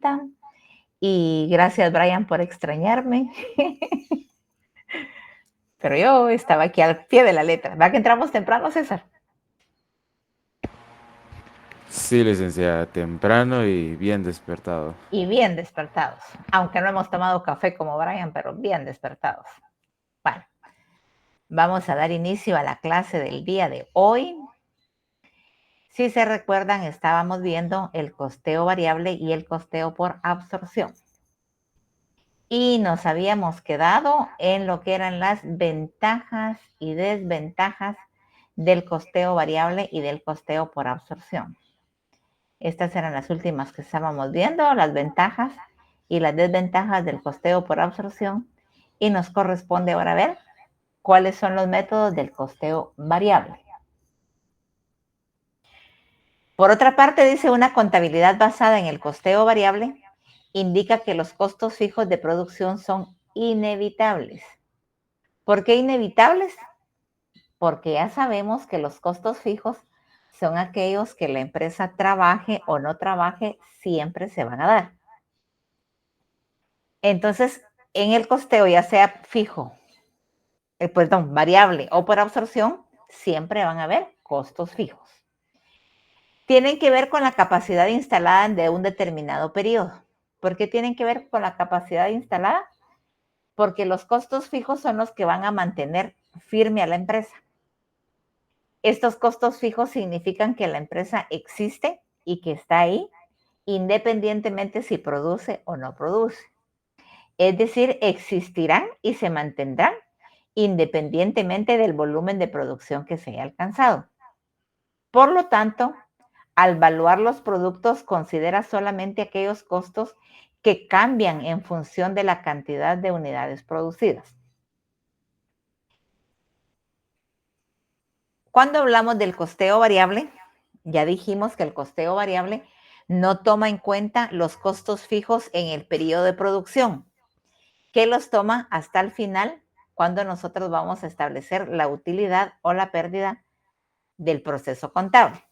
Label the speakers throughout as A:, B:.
A: están? Y gracias, Brian, por extrañarme. Pero yo estaba aquí al pie de la letra. ¿Va que entramos temprano, César?
B: Sí, licenciada, temprano y bien despertado.
A: Y bien despertados. Aunque no hemos tomado café como Brian, pero bien despertados. Bueno, vamos a dar inicio a la clase del día de hoy. Si se recuerdan, estábamos viendo el costeo variable y el costeo por absorción. Y nos habíamos quedado en lo que eran las ventajas y desventajas del costeo variable y del costeo por absorción. Estas eran las últimas que estábamos viendo, las ventajas y las desventajas del costeo por absorción. Y nos corresponde ahora ver cuáles son los métodos del costeo variable. Por otra parte, dice una contabilidad basada en el costeo variable indica que los costos fijos de producción son inevitables. ¿Por qué inevitables? Porque ya sabemos que los costos fijos son aquellos que la empresa trabaje o no trabaje, siempre se van a dar. Entonces, en el costeo, ya sea fijo, perdón, variable o por absorción, siempre van a haber costos fijos. Tienen que ver con la capacidad instalada de un determinado periodo. ¿Por qué tienen que ver con la capacidad instalada? Porque los costos fijos son los que van a mantener firme a la empresa. Estos costos fijos significan que la empresa existe y que está ahí, independientemente si produce o no produce. Es decir, existirán y se mantendrán independientemente del volumen de producción que se haya alcanzado. Por lo tanto, al evaluar los productos, considera solamente aquellos costos que cambian en función de la cantidad de unidades producidas. Cuando hablamos del costeo variable, ya dijimos que el costeo variable no toma en cuenta los costos fijos en el periodo de producción, que los toma hasta el final, cuando nosotros vamos a establecer la utilidad o la pérdida del proceso contable.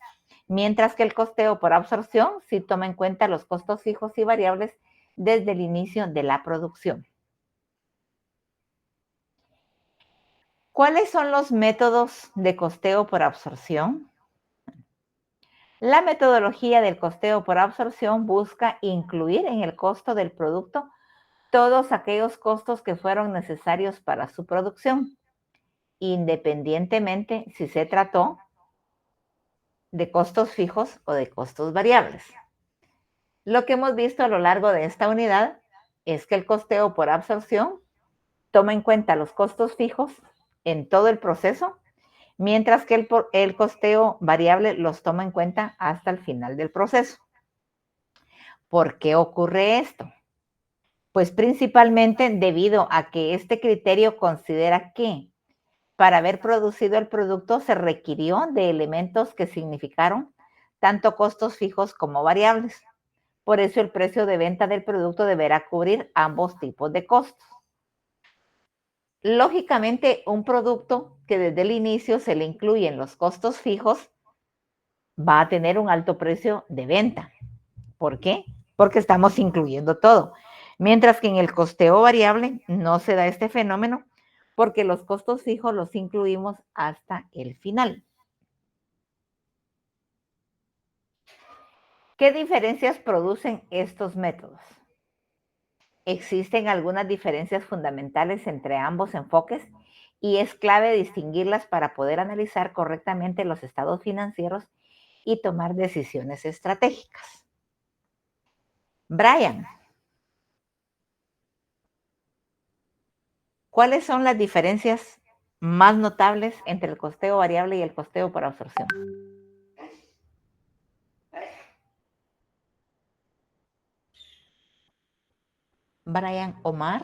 A: Mientras que el costeo por absorción sí toma en cuenta los costos fijos y variables desde el inicio de la producción. ¿Cuáles son los métodos de costeo por absorción? La metodología del costeo por absorción busca incluir en el costo del producto todos aquellos costos que fueron necesarios para su producción, independientemente si se trató de costos fijos o de costos variables. Lo que hemos visto a lo largo de esta unidad es que el costeo por absorción toma en cuenta los costos fijos en todo el proceso, mientras que el costeo variable los toma en cuenta hasta el final del proceso. ¿Por qué ocurre esto? Pues principalmente debido a que este criterio considera que para haber producido el producto se requirió de elementos que significaron tanto costos fijos como variables. Por eso el precio de venta del producto deberá cubrir ambos tipos de costos. Lógicamente, un producto que desde el inicio se le incluyen los costos fijos va a tener un alto precio de venta. ¿Por qué? Porque estamos incluyendo todo. Mientras que en el costeo variable no se da este fenómeno porque los costos fijos los incluimos hasta el final. ¿Qué diferencias producen estos métodos? Existen algunas diferencias fundamentales entre ambos enfoques y es clave distinguirlas para poder analizar correctamente los estados financieros y tomar decisiones estratégicas. Brian, ¿cuáles son las diferencias más notables entre el costeo variable y el costeo por absorción? Brian Omar,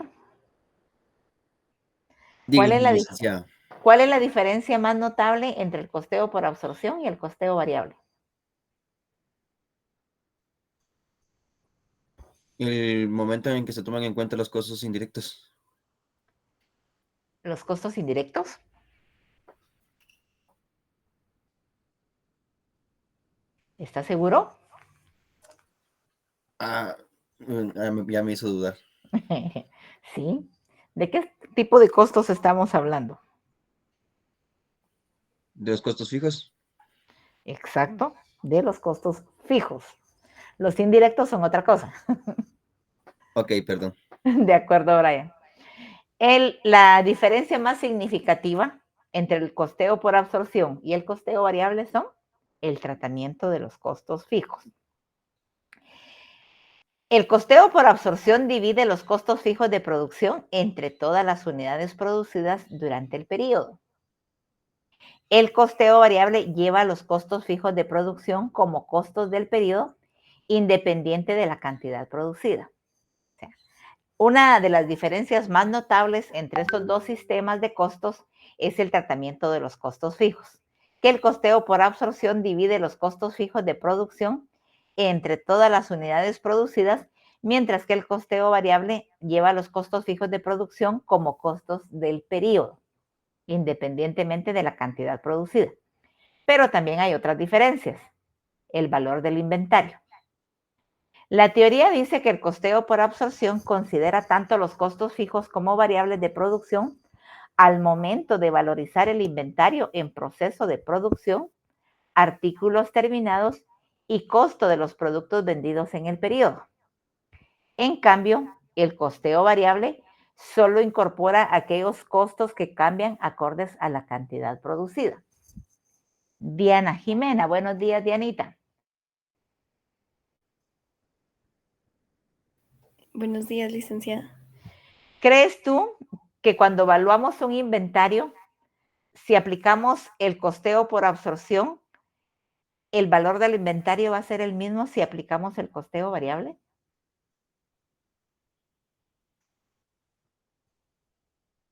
A: ¿cuál es
C: Dígame,
A: la,
C: licenciado.
A: ¿cuál es la diferencia más notable entre el costeo por absorción y el costeo variable?
C: El momento en que se toman en cuenta los costos indirectos.
A: ¿Los costos indirectos? ¿Estás seguro?
C: Ah, Ya me hizo dudar.
A: ¿Sí? ¿De qué tipo de costos estamos hablando?
C: ¿De los costos fijos?
A: Exacto, de los costos fijos. Los indirectos son otra cosa.
C: Ok, perdón.
A: De acuerdo, Brian. La diferencia más significativa entre el costeo por absorción y el costeo variable son el tratamiento de los costos fijos. El costeo por absorción divide los costos fijos de producción entre todas las unidades producidas durante el periodo. El costeo variable lleva los costos fijos de producción como costos del periodo, independiente de la cantidad producida. O sea, una de las diferencias más notables entre estos dos sistemas de costos es el tratamiento de los costos fijos, que el costeo por absorción divide los costos fijos de producción entre todas las unidades producidas, mientras que el costeo variable lleva los costos fijos de producción como costos del periodo, independientemente de la cantidad producida. Pero también hay otras diferencias. El valor del inventario. La teoría dice que el costeo por absorción considera tanto los costos fijos como variables de producción al momento de valorizar el inventario en proceso de producción, artículos terminados y costo de los productos vendidos en el periodo. En cambio, el costeo variable solo incorpora aquellos costos que cambian acordes a la cantidad producida. Diana Jimena, buenos días, Dianita.
D: Buenos días, licenciada.
A: ¿Crees tú que cuando evaluamos un inventario, si aplicamos el costeo por absorción, el valor del inventario va a ser el mismo si aplicamos el costeo variable?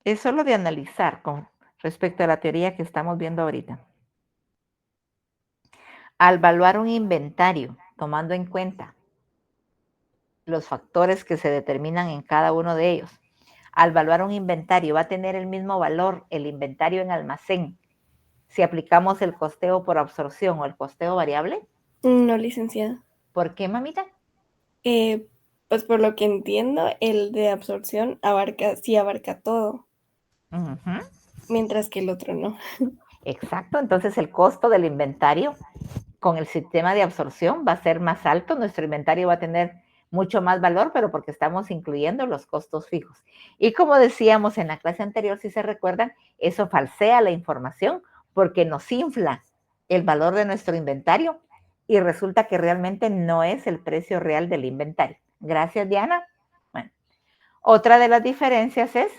A: Es solo de analizar con respecto a la teoría que estamos viendo ahorita. Al evaluar un inventario, tomando en cuenta los factores que se determinan en cada uno de ellos, al evaluar un inventario va a tener el mismo valor el inventario en almacén si aplicamos el costeo por absorción o el costeo variable.
D: No, licenciada.
A: ¿Por qué, mamita?
D: Pues por lo que entiendo, el de absorción sí abarca todo, mientras que el otro no.
A: Exacto, entonces el costo del inventario con el sistema de absorción va a ser más alto, nuestro inventario va a tener mucho más valor, pero porque estamos incluyendo los costos fijos. Y como decíamos en la clase anterior, si se recuerdan, eso falsea la información porque nos infla el valor de nuestro inventario y resulta que realmente no es el precio real del inventario. Gracias, Diana. Bueno, otra de las diferencias es,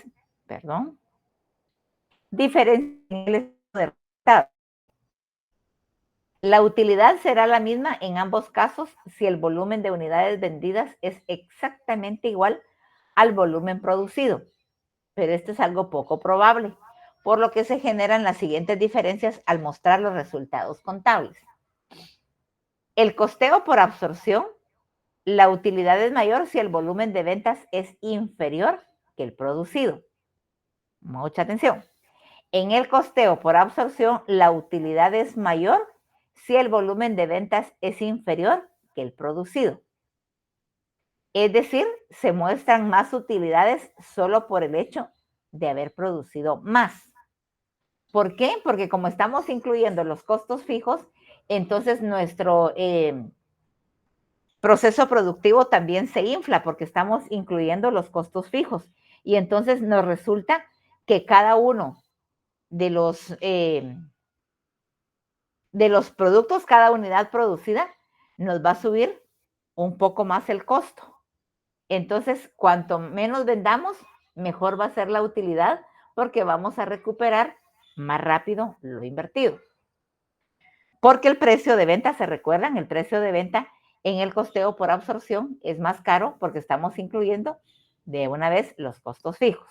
A: diferencia en el estado de resultado. La utilidad será la misma en ambos casos si el volumen de unidades vendidas es exactamente igual al volumen producido, pero esto es algo poco probable, por lo que se generan las siguientes diferencias al mostrar los resultados contables. El costeo por absorción, la utilidad es mayor si el volumen de ventas es inferior que el producido. Mucha atención. En el costeo por absorción, la utilidad es mayor si el volumen de ventas es inferior que el producido. Es decir, se muestran más utilidades solo por el hecho de haber producido más. ¿Por qué? Porque como estamos incluyendo los costos fijos, entonces nuestro proceso productivo también se infla porque estamos incluyendo los costos fijos. Y entonces nos resulta que cada uno de los productos, cada unidad producida, nos va a subir un poco más el costo. Entonces, cuanto menos vendamos, mejor va a ser la utilidad porque vamos a recuperar más rápido lo invertido. Porque el precio de venta, ¿se recuerdan? El precio de venta en el costeo por absorción es más caro porque estamos incluyendo de una vez los costos fijos.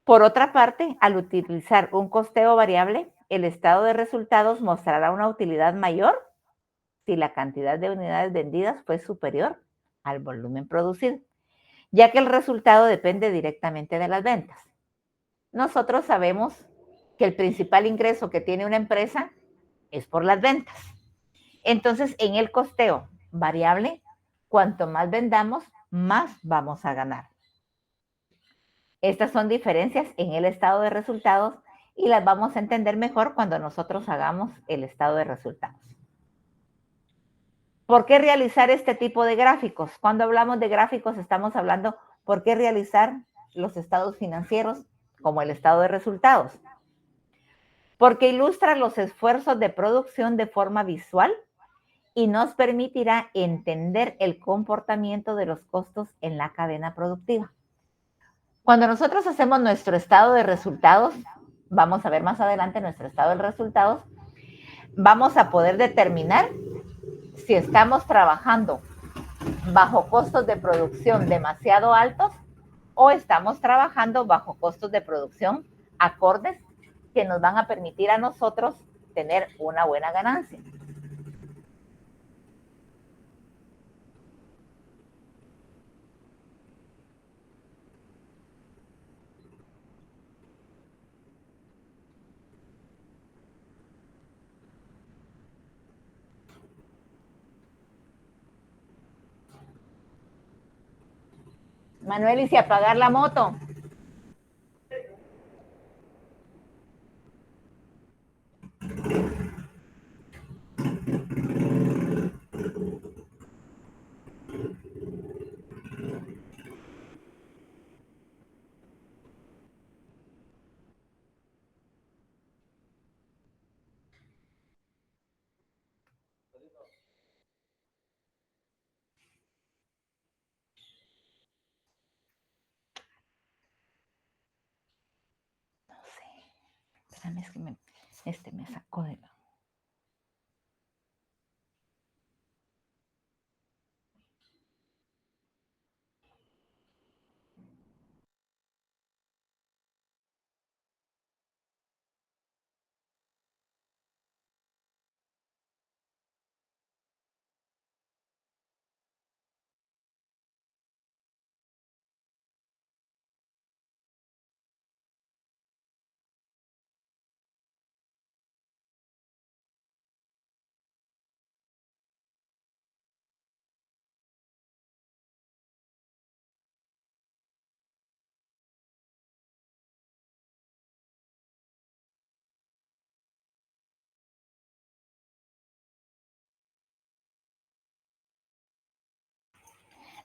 A: Por otra parte, al utilizar un costeo variable, el estado de resultados mostrará una utilidad mayor si la cantidad de unidades vendidas fue superior al volumen producido, ya que el resultado depende directamente de las ventas. Nosotros sabemos que el principal ingreso que tiene una empresa es por las ventas. Entonces, en el costeo variable, Cuanto más vendamos, más vamos a ganar. Estas son diferencias en el estado de resultados y las vamos a entender mejor cuando nosotros hagamos el estado de resultados. ¿Por qué realizar este tipo de gráficos? Cuando hablamos de gráficos estamos hablando por qué realizar los estados financieros como el estado de resultados. Porque ilustra los esfuerzos de producción de forma visual y nos permitirá entender el comportamiento de los costos en la cadena productiva. Cuando nosotros hacemos nuestro estado de resultados, vamos a ver más adelante nuestro estado de resultados, vamos a poder determinar si estamos trabajando bajo costos de producción demasiado altos o estamos trabajando bajo costos de producción acordes que nos van a permitir a nosotros tener una buena ganancia. Manuel, ¿y si apagar la moto? No sé. Espérame, es que me sacó de la...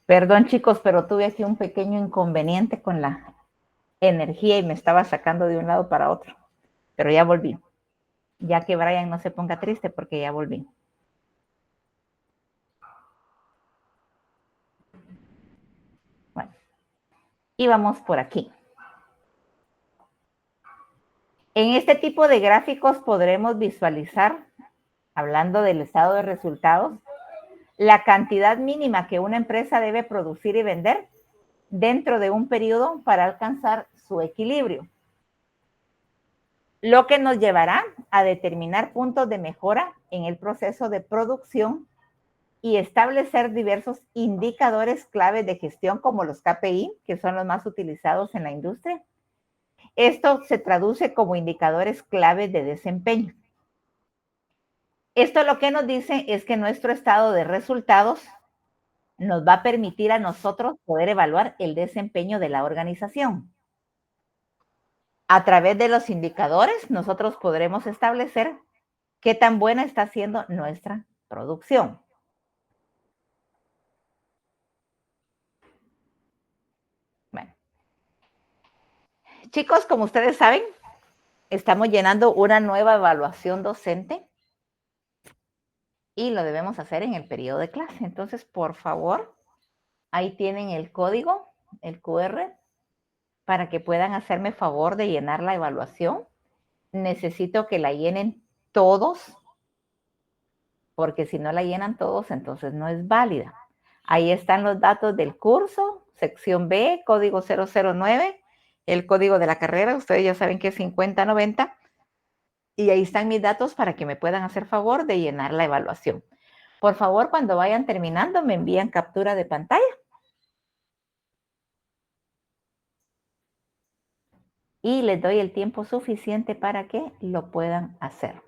A: Perdón, chicos, pero tuve aquí un pequeño inconveniente con la energía y me estaba sacando de un lado para otro. Pero ya volví. Ya que Brian no se ponga triste porque ya volví. Bueno, y vamos por aquí. En este tipo de gráficos podremos visualizar, hablando del estado de resultados, la cantidad mínima que una empresa debe producir y vender dentro de un periodo para alcanzar su equilibrio, lo que nos llevará a determinar puntos de mejora en el proceso de producción y establecer diversos indicadores claves de gestión como los KPI, que son los más utilizados en la industria. Esto se traduce como indicadores claves de desempeño. Esto lo que nos dice es que nuestro estado de resultados nos va a permitir a nosotros poder evaluar el desempeño de la organización. A través de los indicadores, nosotros podremos establecer qué tan buena está siendo nuestra producción. Bueno, chicos, como ustedes saben, estamos llenando una nueva evaluación docente y lo debemos hacer en el periodo de clase. Entonces, por favor, ahí tienen el código, el QR, para que puedan hacerme favor de llenar la evaluación. Necesito que la llenen todos, porque si no la llenan todos, entonces no es válida. Ahí están los datos del curso, sección B, código 009, el código de la carrera, ustedes ya saben que es 5090, y ahí están mis datos para que me puedan hacer favor de llenar la evaluación. Por favor, cuando vayan terminando, me envían captura de pantalla. Y les doy el tiempo suficiente para que lo puedan hacer.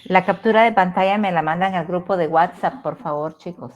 A: La captura de pantalla me la mandan al grupo de WhatsApp, por favor, chicos.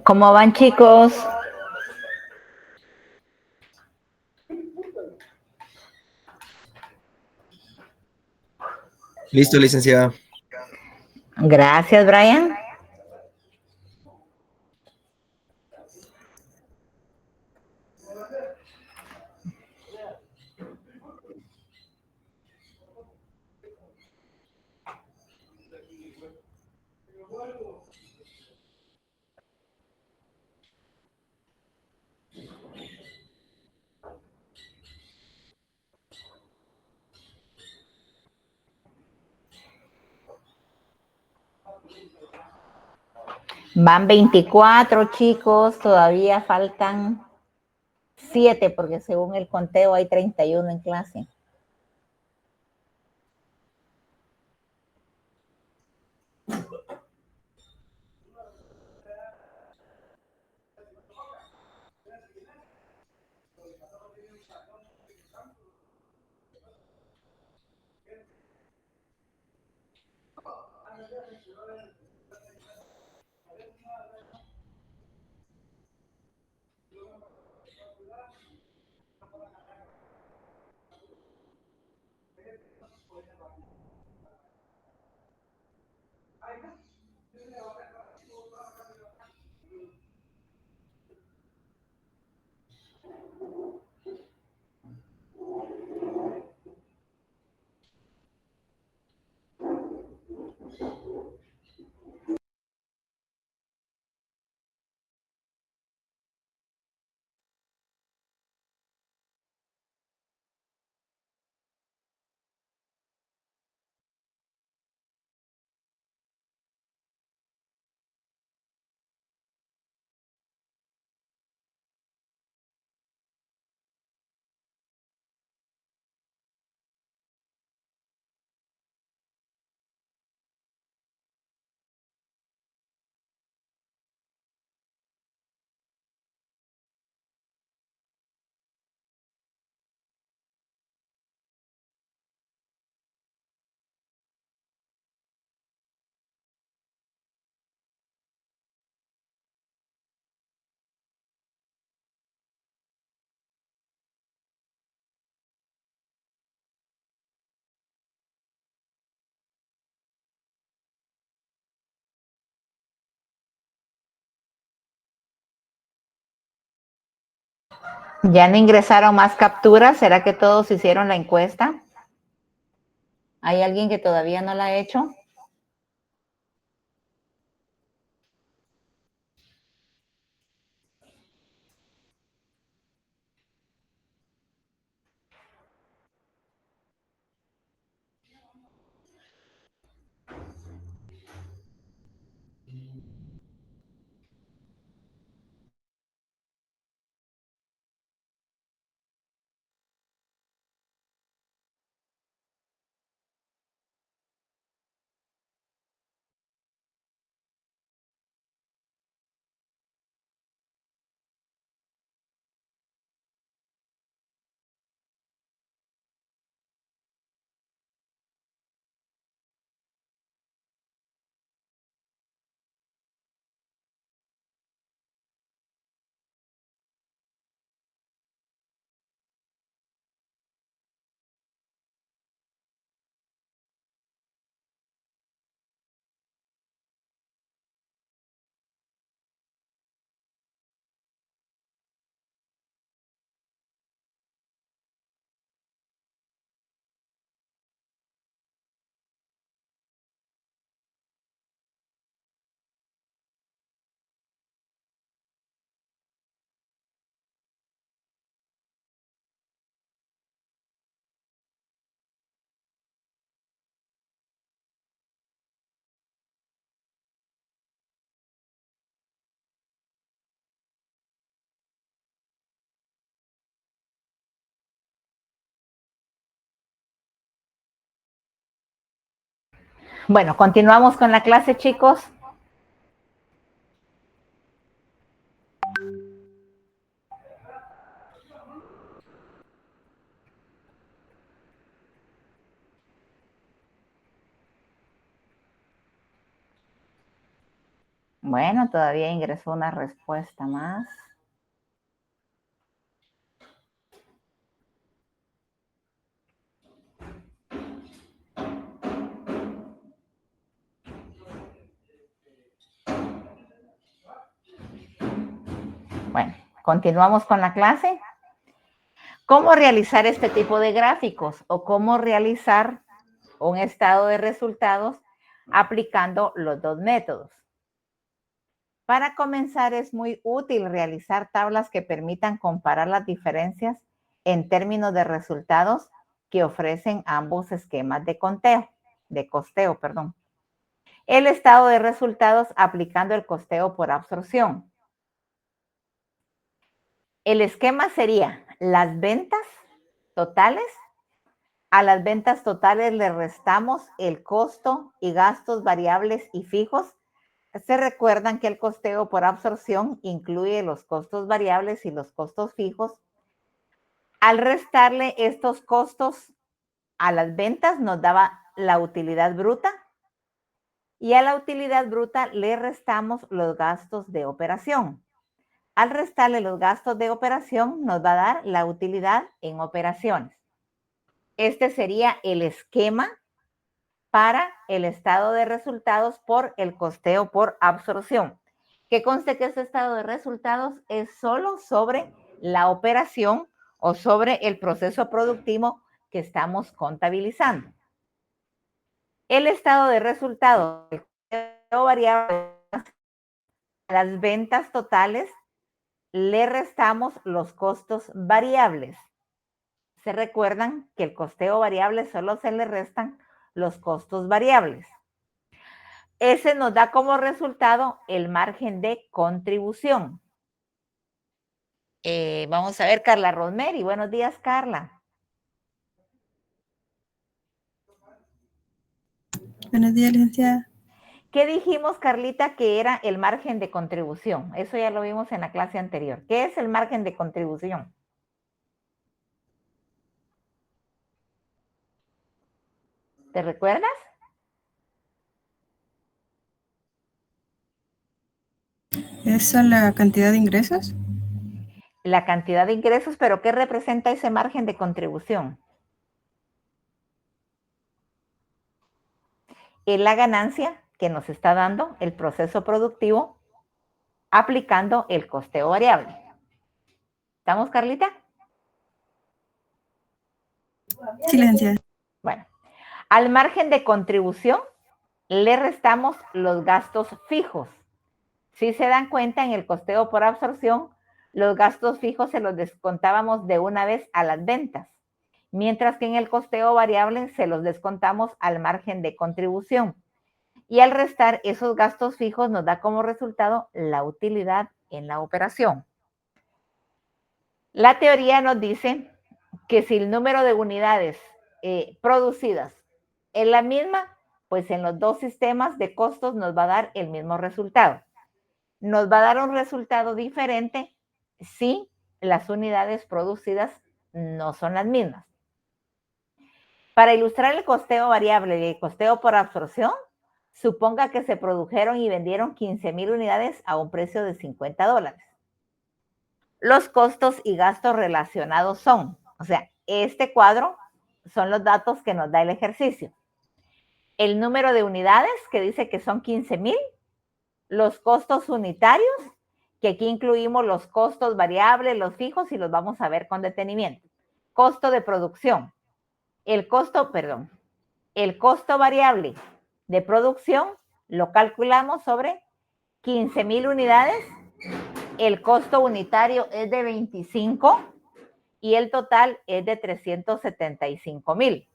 A: ¿Cómo van, chicos?
C: Listo, licenciada.
A: Gracias, Brian. Van 24, chicos. Todavía faltan 7 porque según el conteo hay 31 en clase. ¿Ya no ingresaron más capturas? ¿Será que todos hicieron la encuesta? ¿Hay alguien que todavía no la ha hecho? Bueno, continuamos con la clase, chicos. Bueno, todavía ingresó una respuesta más. Bueno, continuamos con la clase. ¿Cómo realizar este tipo de gráficos o cómo realizar un estado de resultados aplicando los dos métodos? Para comenzar, es muy útil realizar tablas que permitan comparar las diferencias en términos de resultados que ofrecen ambos esquemas de costeo. El estado de resultados aplicando el costeo por absorción. El esquema sería las ventas totales. A las ventas totales le restamos el costo y gastos variables y fijos. Se recuerdan que el costeo por absorción incluye los costos variables y los costos fijos. Al restarle estos costos a las ventas nos daba la utilidad bruta y a la utilidad bruta le restamos los gastos de operación. Al restarle los gastos de operación nos va a dar la utilidad en operaciones. Este sería el esquema para el estado de resultados por el costeo por absorción. Que conste que este estado de resultados es solo sobre la operación o sobre el proceso productivo que estamos contabilizando. El estado de resultados, el costeo variable, las ventas totales, le restamos los costos variables. Se recuerdan que el costeo variable solo se le restan los costos variables. Ese nos da como resultado el margen de contribución. Vamos a ver, Carla Rosemary. Buenos días, Carla.
E: Buenos días, licenciada.
A: ¿Qué dijimos, Carlita, que era el margen de contribución? Eso ya lo vimos en la clase anterior. ¿Qué es el margen de contribución? ¿Te recuerdas?
E: ¿Esa es la cantidad de ingresos?
A: La cantidad de ingresos, pero ¿qué representa ese margen de contribución? Es la ganancia que nos está dando el proceso productivo aplicando el costeo variable. ¿Estamos, Carlita?
E: Sí, licenciada.
A: Bueno, al margen de contribución le restamos los gastos fijos. Si se dan cuenta, en el costeo por absorción, los gastos fijos se los descontábamos de una vez a las ventas, mientras que en el costeo variable se los descontamos al margen de contribución. Y al restar esos gastos fijos nos da como resultado la utilidad en la operación. La teoría nos dice que si el número de unidades producidas es la misma, pues en los dos sistemas de costos nos va a dar el mismo resultado. Nos va a dar un resultado diferente si las unidades producidas no son las mismas. Para ilustrar el costeo variable y el costeo por absorción, suponga que se produjeron y vendieron 15,000 unidades a un precio de $50. Los costos y gastos relacionados son, o sea, este cuadro son los datos que nos da el ejercicio. El número de unidades, que dice que son 15,000. Los costos unitarios, que aquí incluimos los costos variables, los fijos, y los vamos a ver con detenimiento. Costo de producción. El costo variable de producción lo calculamos sobre 15,000 unidades. El costo unitario es de 25 y el total es de 375,000.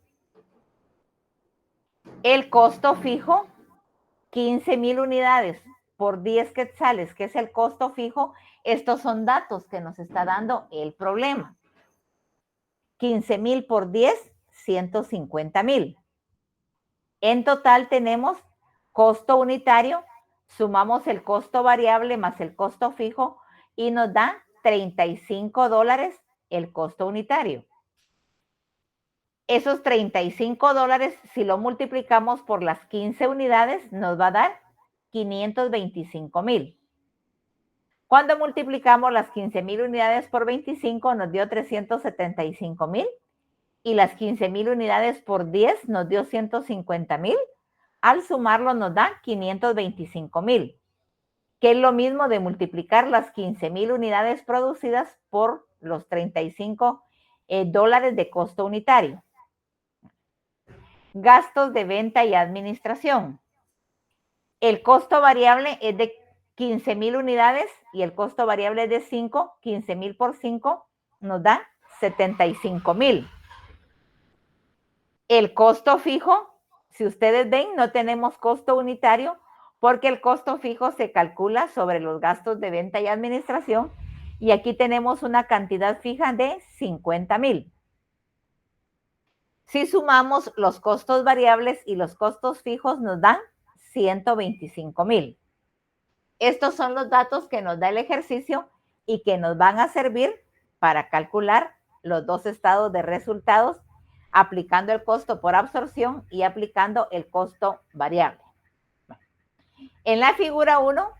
A: El costo fijo, 15,000 unidades por 10 quetzales, que es el costo fijo. Estos son datos que nos está dando el problema. 15,000 por 10, 150,000. En total tenemos costo unitario, sumamos el costo variable más el costo fijo y nos da $35 el costo unitario. Esos $35, si lo multiplicamos por las 15 unidades, nos va a dar 525,000. Cuando multiplicamos las 15,000 unidades por 25 nos dio 375,000 y las 15,000 unidades por 10 nos dio 150,000. Al sumarlo nos da 525,000, que es lo mismo de multiplicar las 15,000 unidades producidas por los 35 dólares de costo unitario. Gastos de venta y administración. El costo variable es de 15,000 unidades y el costo variable es de 5. 15,000 por 5 nos da 75,000. El costo fijo, si ustedes ven, no tenemos costo unitario porque el costo fijo se calcula sobre los gastos de venta y administración y aquí tenemos una cantidad fija de 50,000. Si sumamos los costos variables y los costos fijos nos dan 125,000. Estos son los datos que nos da el ejercicio y que nos van a servir para calcular los dos estados de resultados aplicando el costo por absorción y aplicando el costo variable. En la figura 1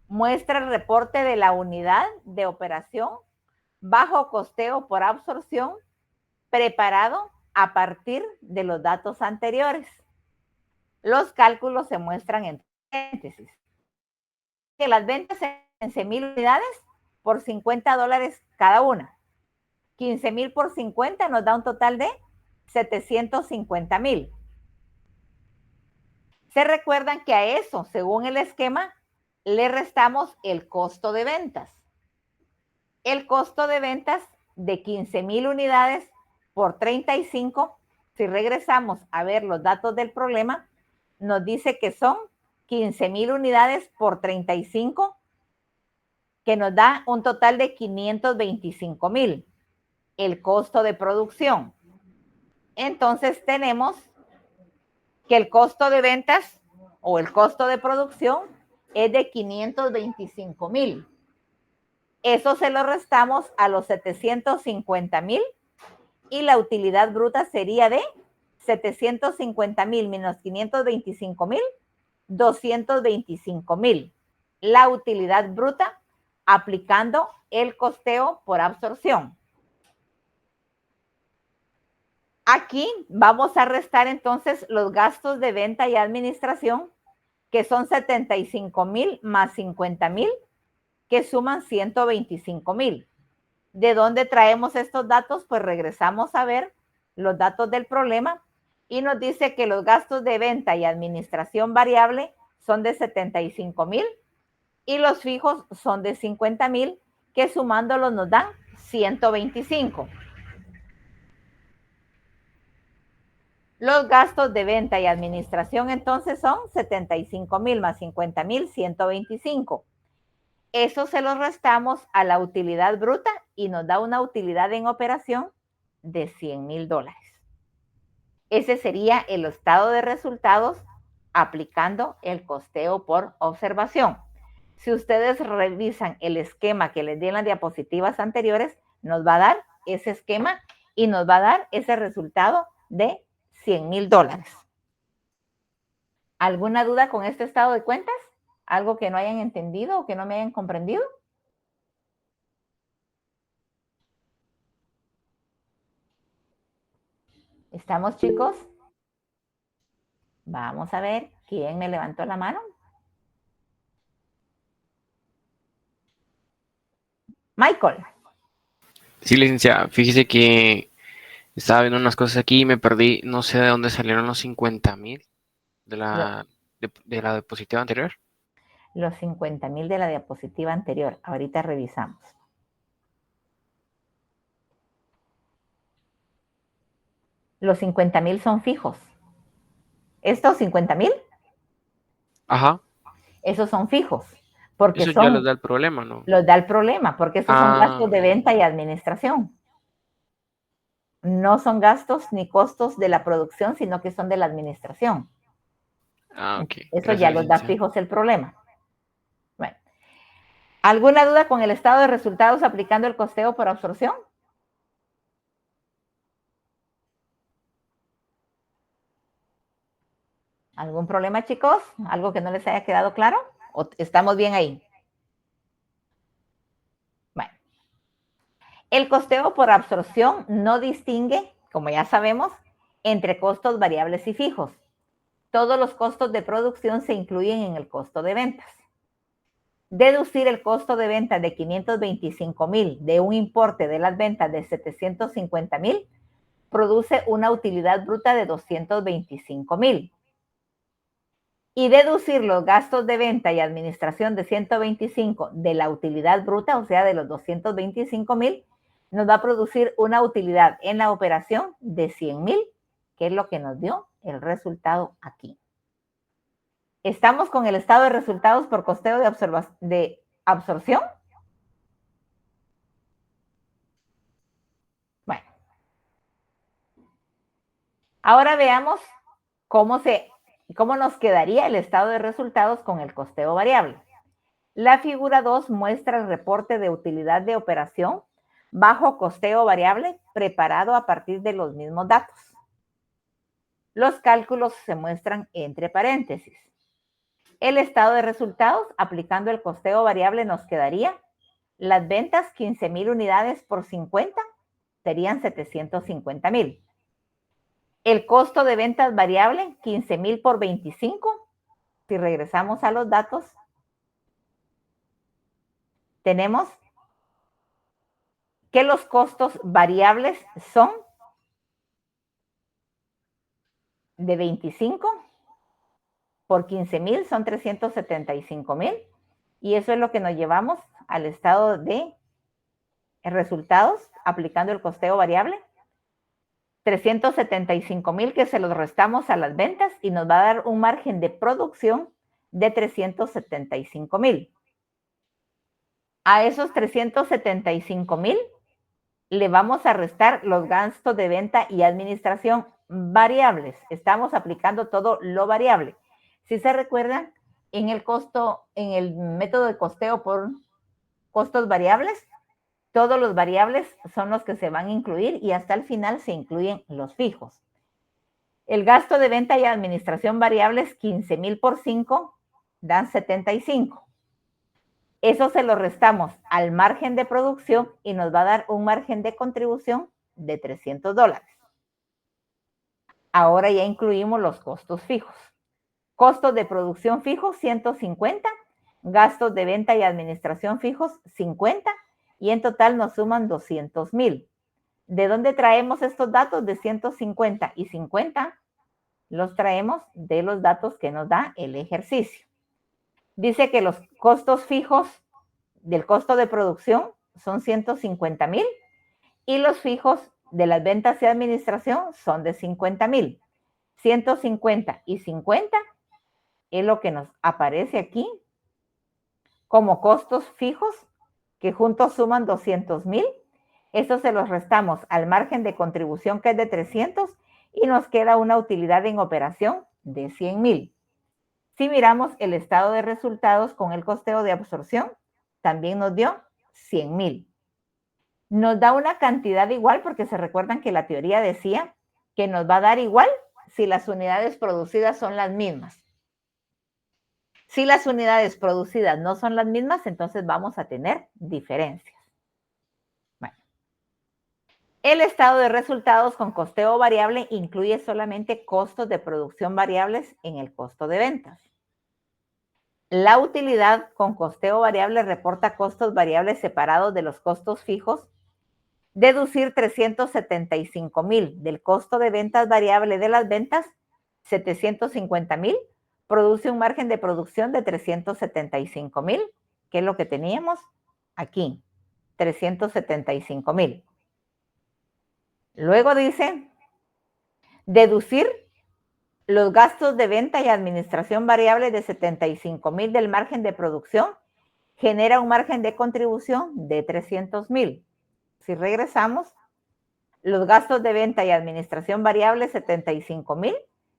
A: muestra el reporte de la unidad de operación bajo costeo por absorción preparado a partir de los datos anteriores. Los cálculos se muestran en paréntesis. Que las ventas en 15,000 unidades por 50 dólares cada una. 15,000 por 50 nos da un total de 750,000. Se recuerdan que a eso, según el esquema, le restamos el costo de ventas. El costo de ventas de 15,000 unidades por 35, si regresamos a ver los datos del problema, nos dice que son 15,000 unidades por 35, que nos da un total de 525,000. El costo de producción. Entonces tenemos que el costo de ventas o el costo de producción es de 525,000. Eso se lo restamos a los 750,000 y la utilidad bruta sería de 750,000 menos 525,000, 225,000. La utilidad bruta aplicando el costeo por absorción. Aquí vamos a restar entonces los gastos de venta y administración, que son 75,000 más 50,000, que suman 125,000. ¿De dónde traemos estos datos? Pues regresamos a ver los datos del problema y nos dice que los gastos de venta y administración variable son de 75,000 y los fijos son de 50,000, que sumándolos nos dan 125. Los gastos de venta y administración entonces son 75,000 más 50,000, 125. Eso se lo restamos a la utilidad bruta y nos da una utilidad en operación de 100,000 dólares. Ese sería el estado de resultados aplicando el costeo por observación. Si ustedes revisan el esquema que les di en las diapositivas anteriores, nos va a dar ese esquema y nos va a dar ese resultado de 100,000 dólares. ¿Alguna duda con este estado de cuentas? ¿Algo que no hayan entendido o que no me hayan comprendido? ¿Estamos, chicos? Vamos a ver quién me levantó la mano. Michael.
F: Sí, licenciada, fíjese que estaba viendo unas cosas aquí y me perdí, no sé de dónde salieron los 50,000 de la diapositiva anterior.
A: Los 50,000 de la diapositiva anterior. Ahorita revisamos. Los 50,000 son fijos. ¿Estos 50,000?
F: Ajá.
A: Esos son fijos. Porque
F: eso
A: son,
F: ya les da el problema, ¿no?
A: Los da el problema, porque esos son gastos de venta y administración. No son gastos ni costos de la producción, sino que son de la administración.
F: Ok.
A: Eso ya los da fijos el problema. Bueno. ¿Alguna duda con el estado de resultados aplicando el costeo por absorción? ¿Algún problema, chicos? ¿Algo que no les haya quedado claro? ¿O estamos bien ahí? Bueno. El costeo por absorción no distingue, como ya sabemos, entre costos variables y fijos. Todos los costos de producción se incluyen en el costo de ventas. Deducir el costo de venta de 525,000 de un importe de las ventas de 750,000 produce una utilidad bruta de 225,000. Y deducir los gastos de venta y administración de 125 de la utilidad bruta, o sea, de los 225,000, nos va a producir una utilidad en la operación de 100,000, que es lo que nos dio el resultado aquí. ¿Estamos con el estado de resultados por costeo de absorción? Bueno. Ahora veamos cómo nos quedaría el estado de resultados con el costeo variable. La figura 2 muestra el reporte de utilidad de operación bajo costeo variable preparado a partir de los mismos datos. Los cálculos se muestran entre paréntesis. El estado de resultados aplicando el costeo variable nos quedaría: las ventas 15,000 unidades por 50 serían 750,000. El costo de ventas variable 15,000 por 25. Si regresamos a los datos, tenemos que los costos variables son de 25 por 15,000 son 375,000, y eso es lo que nos llevamos al estado de resultados aplicando el costeo variable. 375,000 que se los restamos a las ventas y nos va a dar un margen de producción de 375,000. A esos 375,000 le vamos a restar los gastos de venta y administración variables. Estamos aplicando todo lo variable. Si se recuerdan, en el método de costeo por costos variables, todos los variables son los que se van a incluir y hasta el final se incluyen los fijos. El gasto de venta y administración variables, 15,000 por 5, dan 75. Eso se lo restamos al margen de producción y nos va a dar un margen de contribución de $300. Ahora ya incluimos los costos fijos. Costos de producción fijos, 150. Gastos de venta y administración fijos, 50. Y en total nos suman 200,000. ¿De dónde traemos estos datos de 150 y 50? Los traemos de los datos que nos da el ejercicio. Dice que los costos fijos del costo de producción son 150,000 y los fijos de las ventas y administración son de 50,000. 150 y 50 es lo que nos aparece aquí como costos fijos que juntos suman 200,000. Estos se los restamos al margen de contribución que es de 300 y nos queda una utilidad en operación de 100,000. Si miramos el estado de resultados con el costeo de absorción, también nos dio 100,000. Nos da una cantidad igual porque se recuerdan que la teoría decía que nos va a dar igual si las unidades producidas son las mismas. Si las unidades producidas no son las mismas, entonces vamos a tener diferencias. Bueno. El estado de resultados con costeo variable incluye solamente costos de producción variables en el costo de ventas. La utilidad con costeo variable reporta costos variables separados de los costos fijos. Deducir 375,000 del costo de ventas variable de las ventas, 750,000, produce un margen de producción de 375,000, que es lo que teníamos aquí, 375,000. Luego dice, deducir los gastos de venta y administración variable de 75,000 del margen de producción genera un margen de contribución de 300,000. Si regresamos, los gastos de venta y administración variable 75,000,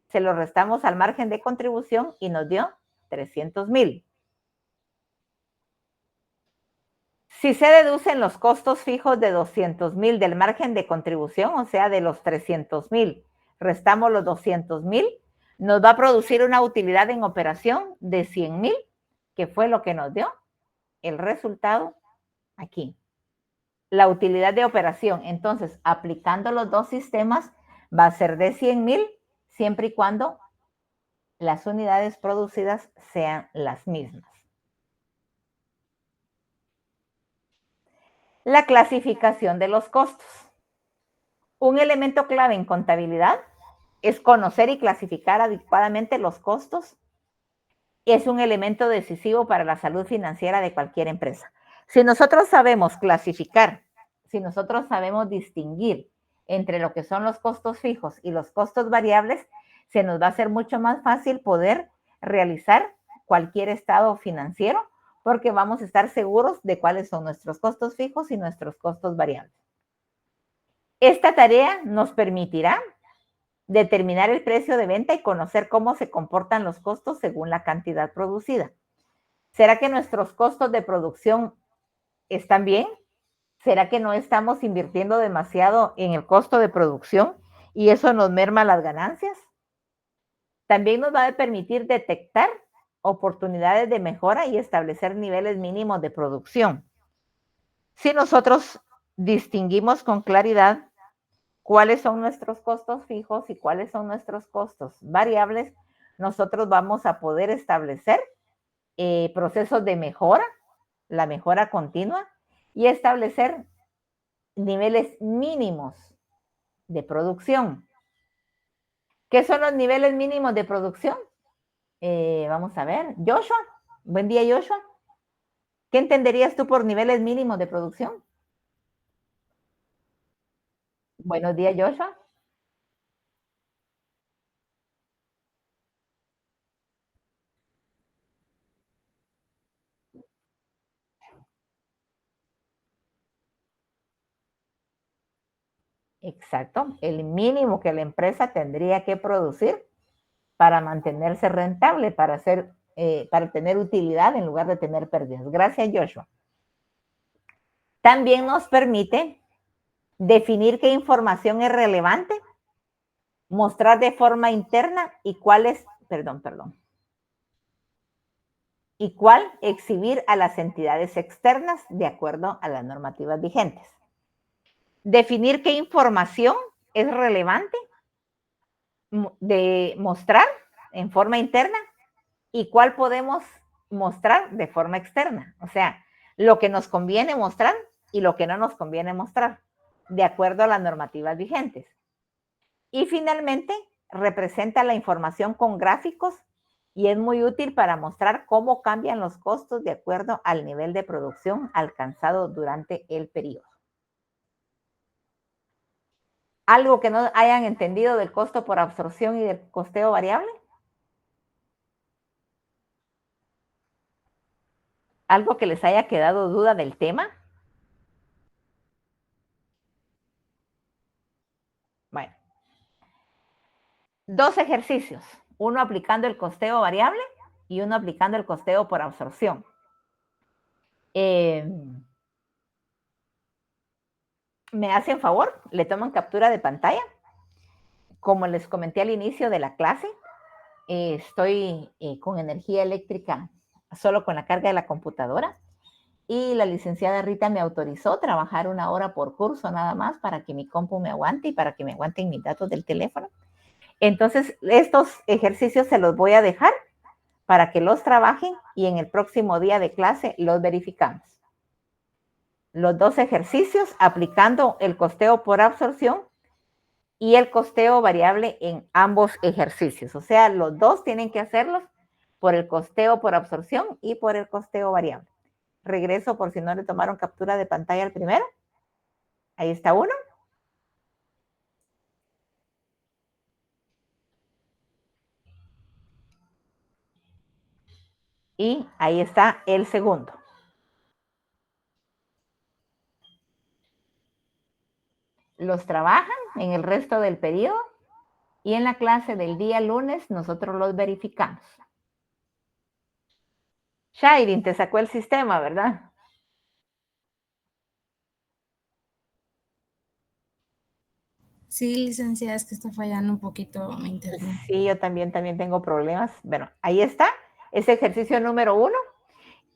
A: se los restamos al margen de contribución y nos dio 300,000. Si se deducen los costos fijos de 200,000 del margen de contribución, o sea, de los 300,000, restamos los 200,000, nos va a producir una utilidad en operación de 100,000, que fue lo que nos dio el resultado aquí. La utilidad de operación. Entonces, aplicando los dos sistemas, va a ser de 100,000, siempre y cuando las unidades producidas sean las mismas. La clasificación de los costos. Un elemento clave en contabilidad es conocer y clasificar adecuadamente los costos. Es un elemento decisivo para la salud financiera de cualquier empresa. Si nosotros sabemos clasificar, si nosotros sabemos distinguir entre lo que son los costos fijos y los costos variables, se nos va a hacer mucho más fácil poder realizar cualquier estado financiero, porque vamos a estar seguros de cuáles son nuestros costos fijos y nuestros costos variables. Esta tarea nos permitirá determinar el precio de venta y conocer cómo se comportan los costos según la cantidad producida. ¿Será que nuestros costos de producción están bien? ¿Será que no estamos invirtiendo demasiado en el costo de producción y eso nos merma las ganancias? También nos va a permitir detectar oportunidades de mejora y establecer niveles mínimos de producción. Si nosotros distinguimos con claridad cuáles son nuestros costos fijos y cuáles son nuestros costos variables, nosotros vamos a poder establecer procesos de mejora, la mejora continua, y establecer niveles mínimos de producción. ¿Qué son los niveles mínimos de producción? Vamos a ver. Joshua, buen día, Joshua. ¿Qué entenderías tú por niveles mínimos de producción? Buenos días, Joshua. Exacto, el mínimo que la empresa tendría que producir para mantenerse rentable, para tener utilidad en lugar de tener pérdidas. Gracias, Joshua. También nos permite definir qué información es relevante, mostrar de forma interna y cuál exhibir a las entidades externas de acuerdo a las normativas vigentes. Definir qué información es relevante de mostrar en forma interna y cuál podemos mostrar de forma externa. O sea, lo que nos conviene mostrar y lo que no nos conviene mostrar, de acuerdo a las normativas vigentes. Y finalmente, representa la información con gráficos y es muy útil para mostrar cómo cambian los costos de acuerdo al nivel de producción alcanzado durante el periodo. ¿Algo que no hayan entendido del costo por absorción y del costeo variable? ¿Algo que les haya quedado duda del tema? Bueno, dos ejercicios, uno aplicando el costeo variable y uno aplicando el costeo por absorción. ¿Me hacen favor? ¿Le toman captura de pantalla? Como les comenté al inicio de la clase, estoy con energía eléctrica solo con la carga de la computadora y la licenciada Rita me autorizó trabajar 1 hora por curso nada más para que mi compu me aguante y para que me aguanten mis datos del teléfono. Entonces, estos ejercicios se los voy a dejar para que los trabajen y en el próximo día de clase los verificamos. Los dos ejercicios aplicando el costeo por absorción y el costeo variable en ambos ejercicios. O sea, los dos tienen que hacerlos por el costeo por absorción y por el costeo variable. Regreso por si no le tomaron captura de pantalla al primero. Ahí está uno. Y ahí está el segundo. Los trabajan en el resto del periodo y en la clase del día lunes nosotros los verificamos. Shairin, te sacó el sistema, ¿verdad?
E: Sí, licenciada, es que está fallando un poquito mi internet.
A: Sí, yo también tengo problemas. Bueno, ahí está, ese ejercicio número 1.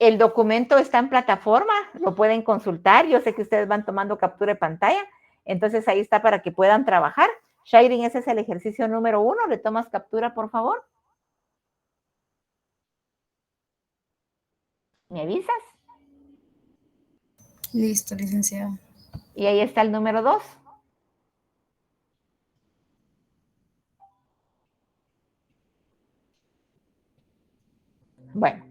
A: El documento está en plataforma, lo pueden consultar. Yo sé que ustedes van tomando captura de pantalla, entonces ahí está para que puedan trabajar. Shairin, ese es el ejercicio número 1. ¿Le tomas captura, por favor? ¿Me avisas?
E: Listo, licenciada.
A: Y ahí está el número 2. Bueno,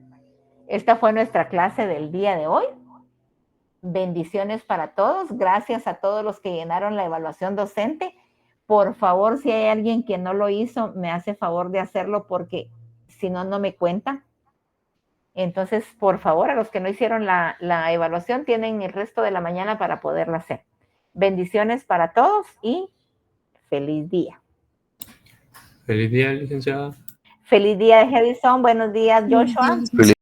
A: esta fue nuestra clase del día de hoy. Bendiciones para todos. Gracias a todos los que llenaron la evaluación docente. Por favor, si hay alguien que no lo hizo, me hace favor de hacerlo porque si no, no me cuenta. Entonces, por favor, a los que no hicieron la evaluación, tienen el resto de la mañana para poderla hacer. Bendiciones para todos y feliz día.
G: Feliz día, licenciada.
A: Feliz día, Edison. Buenos días, Joshua.
F: Feliz